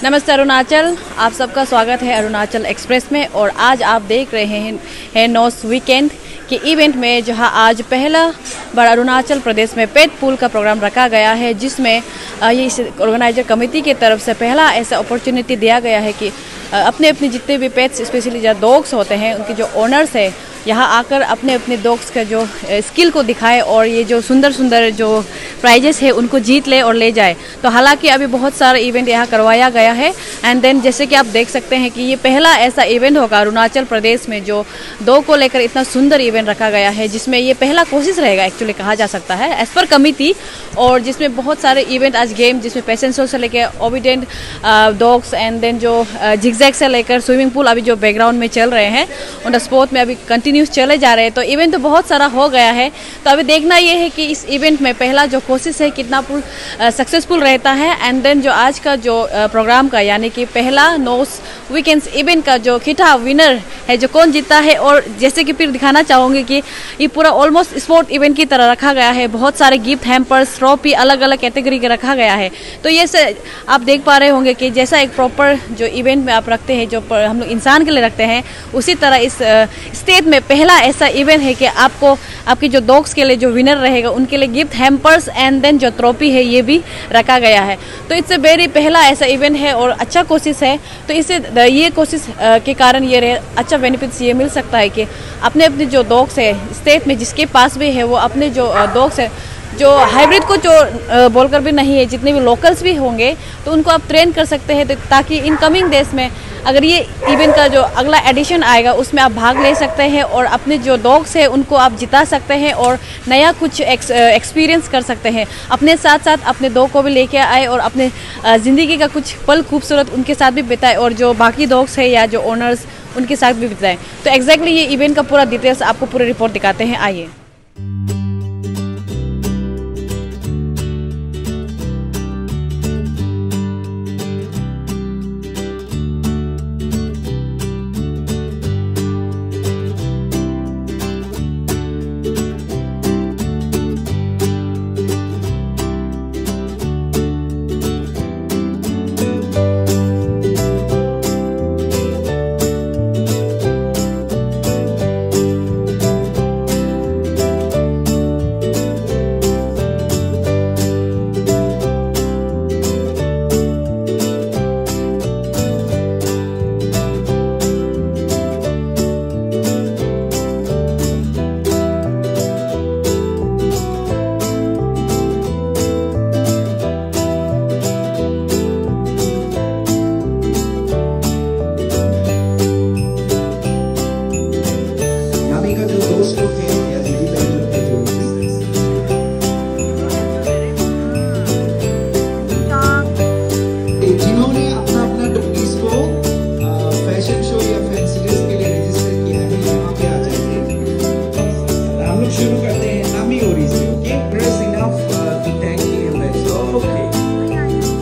नमस्ते अरुणाचल, आप सबका स्वागत है अरुणाचल एक्सप्रेस में। और आज आप देख रहे हैं नॉस वीकेंड के इवेंट में, जहां आज पहला बार अरुणाचल प्रदेश में पेट पूल का प्रोग्राम रखा गया है, जिसमें ये ऑर्गेनाइजर कमेटी की तरफ से पहला ऐसा अपॉर्चुनिटी दिया गया है कि अपने अपने जितने भी पेट्स, स्पेशली जो डॉग्स होते हैं, उनके जो ओनर्स है यहाँ आकर अपने अपने डॉग्स का जो स्किल को दिखाए और ये जो सुंदर सुंदर जो प्राइजेस है उनको जीत ले और ले जाए। तो हालांकि अभी बहुत सारा इवेंट यहाँ करवाया गया है। एंड देन जैसे कि आप देख सकते हैं कि ये पहला ऐसा इवेंट होगा अरुणाचल प्रदेश में जो डॉग को लेकर इतना सुंदर इवेंट रखा गया है, जिसमें ये पहला कोशिश रहेगा एक्चुअली कहा जा सकता है एज पर कमिटी। और जिसमें बहुत सारे इवेंट आज गेम, जिसमें पेशेंसो से लेकर ओबीडेंट डॉग्स एंड देन जो जिगजैग से लेकर स्विमिंग पूल अभी जो बैकग्राउंड में चल रहे हैं, उन स्पोर्ट में अभी कंटिन्यूस चले जा रहे हैं। तो इवेंट तो बहुत सारा हो गया है। तो अभी देखना ये है कि इस इवेंट में पहला जो कोशिश है कितना सक्सेसफुल रहता है। एंड देन जो आज का जो प्रोग्राम का यानी कि पहला नॉस वीकेंड्स इवेंट का जो खिताब विनर है, जो कौन जीता है। और जैसे कि फिर दिखाना चाहूँगी कि ये पूरा ऑलमोस्ट स्पोर्ट इवेंट की तरह रखा गया है। बहुत सारे गिफ्ट हैम्पर्स, ट्रॉफी अलग अलग कैटेगरी के रखा गया है। तो ये से आप देख पा रहे होंगे कि जैसा एक प्रॉपर जो इवेंट में आप रखते हैं, जो हम लोग इंसान के लिए रखते हैं, उसी तरह इस स्टेट में पहला ऐसा इवेंट है कि आपको आपकी जो डॉग्स के लिए जो विनर रहेगा उनके लिए गिफ्ट हैम्पर्स एंड देन जो ट्रॉफी है ये भी रखा गया है। तो इससे वेरी पहला ऐसा इवेंट है और अच्छा कोशिश है। तो इससे ये कोशिश के कारण ये अच्छा बेनिफिट्स ये मिल सकता है कि अपने अपने जो डॉग्स है स्टेट में जिसके पास भी है, वो अपने जो डॉग्स है जो हाइब्रिड को जो बोलकर भी नहीं है, जितने भी लोकल्स भी होंगे तो उनको आप ट्रेन कर सकते हैं, तो ताकि इन कमिंग डेज में अगर ये इवेंट का जो अगला एडिशन आएगा उसमें आप भाग ले सकते हैं और अपने जो डॉग्स हैं उनको आप जिता सकते हैं और नया कुछ एक्सपीरियंस कर सकते हैं। अपने साथ साथ अपने डॉग को भी लेके आए और अपने ज़िंदगी का कुछ पल खूबसूरत उनके साथ भी बिताए और जो बाकी डॉग्स है या जो ओनर्स उनके साथ भी बिताएं। तो एग्जैक्टली ये इवेंट का पूरा डिटेल्स आपको पूरी रिपोर्ट दिखाते हैं, आइए। शुरू करते हैं नामी ओरी से। Okay, press enough to thank you guys. Okay,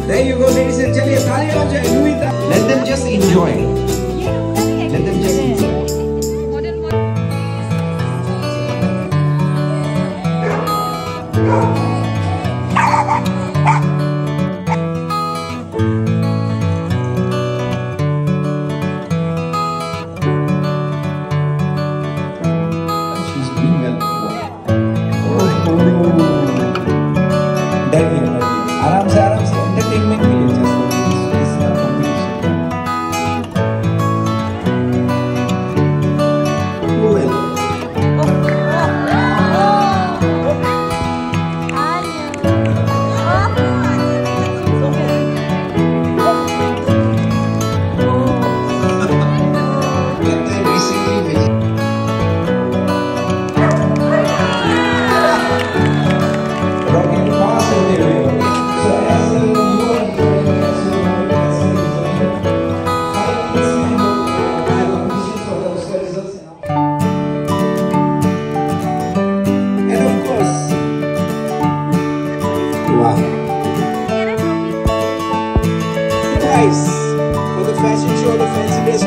there you go ladies and चलिए ताली हो जाए। Let them just enjoy, let them just enjoy. आराम से एंटरटेनमेंट के लिए Guys, for the fashion show, the fancy dress.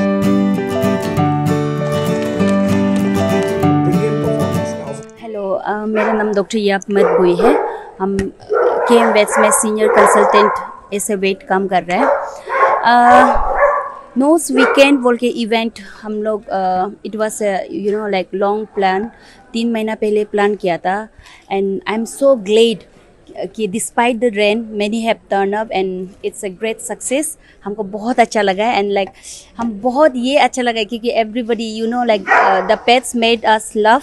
Brilliant performance now. Hello, मेरा नाम डॉक्टर यापमत बुई है। हम केएम वेट्स में सीनियर कंसल्टेंट ऐसे वेट काम कर रहे हैं। नोस वीकेंड बोल के इवेंट हम लोग it was like long plan, 3 महीना पहले प्लान किया था. And I am so glad कि despite the rain many have turn up and it's a great success. हमको बहुत अच्छा लगा एंड लाइक हम बहुत ये अच्छा लगा क्योंकि everybody like the pets made us love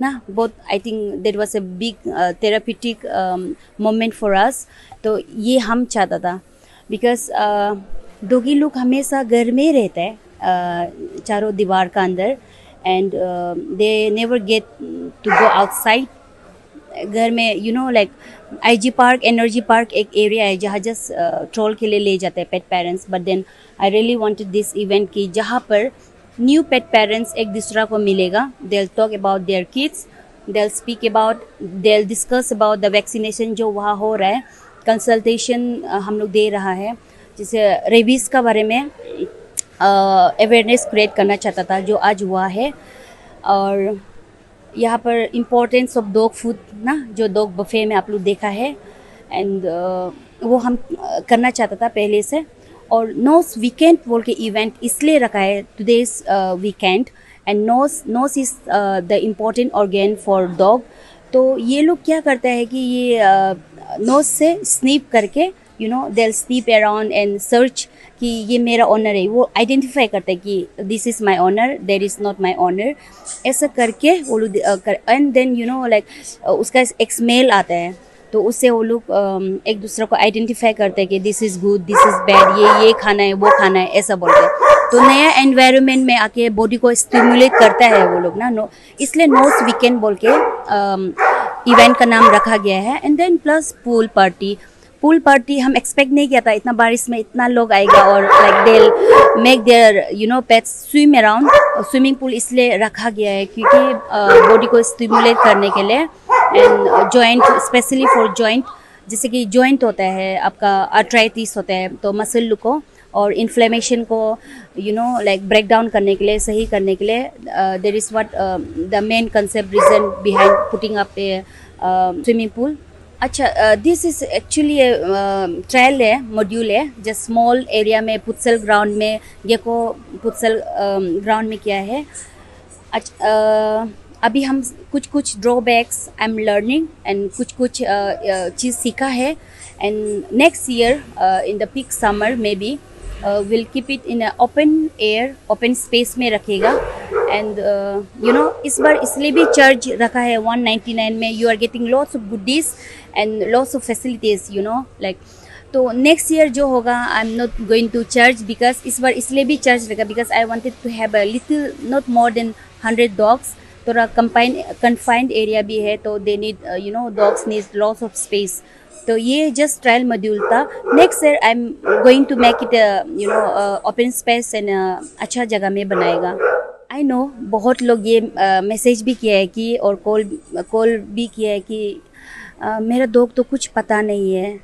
ना. Both I think that was a big therapeutic moment for us. तो ये हम चाहता था बिकॉज डॉगी लोग हमेशा घर में रहता है चारों दीवार का अंदर and they never get to go outside. घर में like IG park, energy park एक एरिया है जहाँ जस्ट ट्रोल के लिए ले जाते हैं pet parents. But then I really wanted this event की जहाँ पर न्यू पेट पेरेंट्स एक दूसरा को मिलेगा. They will talk about their kids, they will speak about, they will discuss about the vaccination जो वहाँ हो रहा है. कंसल्टेशन हम लोग दे रहा है जैसे रेबीज़ का बारे में अवेयरनेस क्रिएट करना चाहता था जो आज हुआ है. और यहाँ पर इम्पोर्टेंस ऑफ डॉग फूड ना, जो डॉग बफे में आप लोग देखा है एंड वो हम करना चाहता था पहले से. और नोस वीकेंड बोल के इवेंट इसलिए रखा है today's weekend. And nose is the important organ for dog. तो ये लोग क्या करता है कि ये नोस से स्नीप करके they will sniff around and search कि ये मेरा ऑनर है. वो आइडेंटिफाई करता है कि this is my owner, there is not my owner. ऐसा करके वो लोग एंड देन लाइक उसका एक स्मेल आता है तो उससे वो लोग एक दूसरे को आइडेंटिफाई करते हैं कि this is good, this is bad, ये खाना है, वो खाना है, ऐसा बोलते हैं. तो नया एनवायरनमेंट में आके बॉडी को स्टिमुलेट करता है वो लोग ना. इसलिए नोस वीकेंड बोल के इवेंट का नाम रखा गया है. And then plus pool party हम एक्सपेक्ट नहीं किया था इतना बारिश में इतना लोग आएगा. और like they make their pets swim around. Swimming pool इसलिए रखा गया है क्योंकि बॉडी को स्टिमुलेट करने के लिए and joint, specially for joint. जैसे कि जॉइंट होता है आपका आर्थराइटिस होता है तो मसल को और इन्फ्लेमेशन को लाइक ब्रेक डाउन करने के लिए, सही करने के लिए there is what the main concept reason behind putting up a swimming pool. अच्छा, दिस इज़ एक्चुअली ट्रायल है, मॉड्यूल है जो स्मॉल एरिया में फुटसल ग्राउंड में, गेको फुटसल ग्राउंड में किया है. अच्छा, अभी हम कुछ drawbacks I am learning and कुछ चीज़ सीखा है. And next year in the peak summer maybe will keep it in open air, open space में रखेगा. एंड इस बार इसलिए भी चार्ज रखा है 199 में. You are getting lots of goodies and lots of facilities like. तो नेक्स्ट ईयर जो होगा I am not going to charge because इस बार इसलिए भी चार्ज रखा because I wanted to have a little, not more than 100 dogs. थोड़ा confined area भी है तो they need dogs need lots of space. तो ये जस्ट ट्रायल मॉड्यूल था. Next year I am going to make it open space and अच्छा जगह में बनाएगा. आई नो बहुत लोग ये मैसेज भी किया है कि और कॉल भी किया है कि मेरा डॉग तो कुछ पता नहीं है,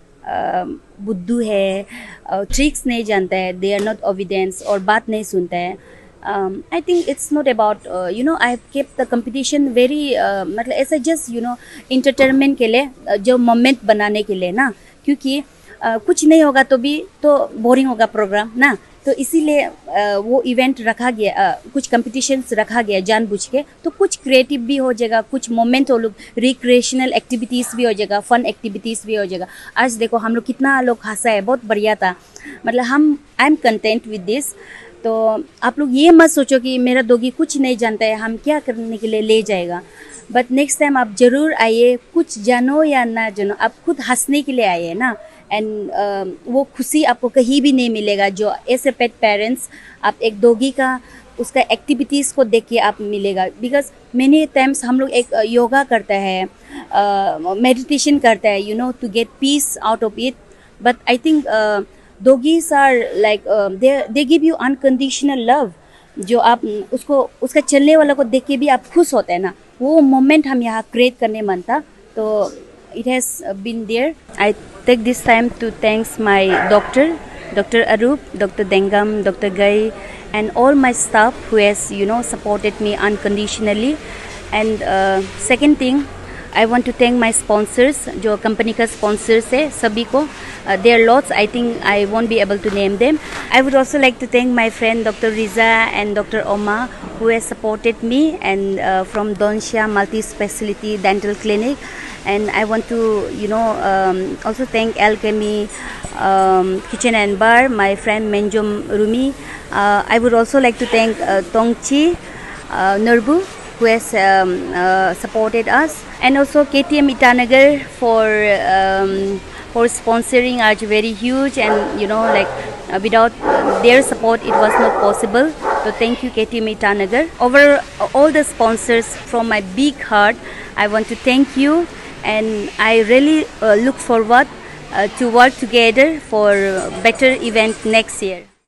बुद्धू है, ट्रिक्स नहीं जानता है, दे आर नॉट ओबीडियंस और बात नहीं सुनता है. I think it's not about I have kept the competition very मतलब ऐसा just entertainment के लिए, जो मोमेंट बनाने के लिए ना. क्योंकि कुछ नहीं होगा तो भी तो बोरिंग होगा प्रोग्राम ना. तो इसीलिए वो इवेंट रखा गया, कुछ कंपटीशंस रखा गया जानबूझ के. तो कुछ क्रिएटिव भी हो जाएगा, कुछ मोमेंट वो लोग रिक्रिएशनल एक्टिविटीज़ भी हो जाएगा, फन एक्टिविटीज़ भी हो जाएगा. आज देखो हम लोग कितना लोग हंसा है, बहुत बढ़िया था. मतलब I am content with this. तो आप लोग ये मत सोचो कि मेरा डॉगी कुछ नहीं जानता है, हम क्या करने के लिए ले जाएगा. बट नेक्स्ट टाइम आप ज़रूर आइए, कुछ जानो या ना जानो, आप खुद हंसने के लिए आइए ना. एंड वो खुशी आपको कहीं भी नहीं मिलेगा जो ऐसे पेट पेरेंट्स आप एक डॉगी का उसका एक्टिविटीज़ को देख के आप मिलेगा. बिकॉज मैनी टाइम्स हम लोग एक योगा करता है, मेडिटेशन करता है to get peace out of it. But I think doggies are like they give you unconditional love. जो आप उसका चलने वाला को देख के भी आप खुश होते हैं ना, वो मोमेंट हम यहाँ क्रिएट करने मन था. तो it has been there. I take this time to thanks my Dr. Arup, Dr. Dengam, Dr. Gai, and all my staff who has supported me unconditionally. And second thing, I want to thank my sponsors, जो company का sponsors है सभी को. There are lots. I think I won't be able to name them. I would also like to thank my friend Dr. Riza and Dr. Oma, who has supported me, and from Donsha Multi-Speciality Dental Clinic. And I want to, also thank Alchemy Kitchen and Bar, my friend Menjom Rumi. I would also like to thank Tongchi Nurbu, who has supported us, and also KTM Itanagar for sponsoring are very huge, and without their support it was not possible. So thank you KTM Itanagar. Over all the sponsors, from my big heart I want to thank you, and I really look forward to work together for better event next year.